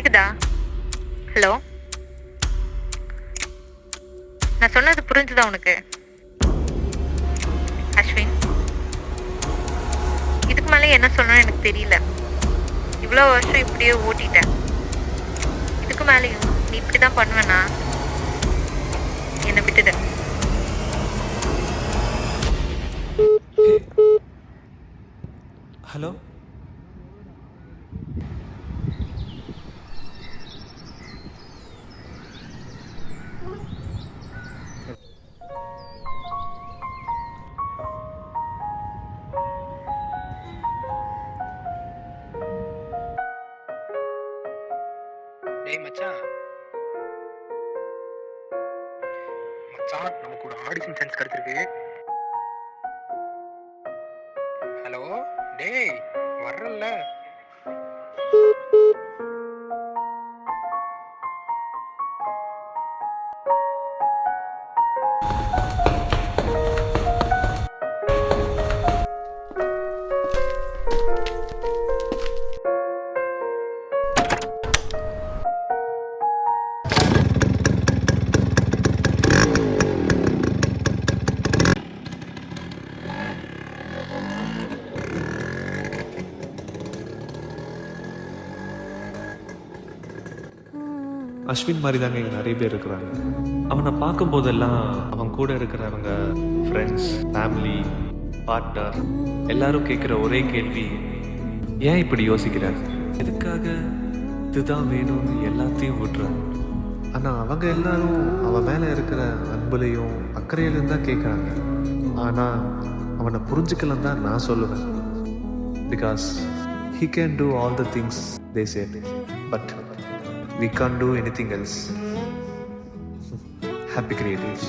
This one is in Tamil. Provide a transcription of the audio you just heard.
கேக்குதா? ஹலோ, நான் சொன்னது புரிஞ்சுதா உனக்கு? அஸ்வின், இதுக்கு மேலே என்ன சொல்லணும்னு எனக்கு தெரியல. இவ்வளோ வருஷம் இப்படியே ஓட்டிட்டேன். இதுக்கு மேலேயும் நீ இப்படி தான் பண்ணுவேனா? என்னை விட்டுடு. ஹலோ, டேய் மச்சான், மச்சான் நமக்கு ஒரு ஆடிஷன் சான்ஸ் கிடைச்சிருக்கு. ஹலோ, டேய் வர்றல்ல? அஸ்வின் மாதிரி தாங்க இங்கே நிறைய பேர் இருக்கிறாங்க. அவனை பார்க்கும் போதெல்லாம் அவன் கூட இருக்கிறவங்க, ஃப்ரெண்ட்ஸ், ஃபேமிலி, பார்ட்னர் எல்லாரும் கேட்குற ஒரே கேள்வி, ஏன் இப்படி யோசிக்கிற? எதுக்காக இதுதான் வேணும்னு எல்லாத்தையும் விட்டுறான். ஆனால் அவங்க எல்லாரும் அவன் மேலே இருக்கிற அன்புலையும் அக்கறையிலும் தான் கேட்குறாங்க. ஆனால் அவனை புரிஞ்சுக்கலாம் தான் நான் சொல்லுவேன். Because he can do all the things they said, but we can't do anything else. Happy creatives.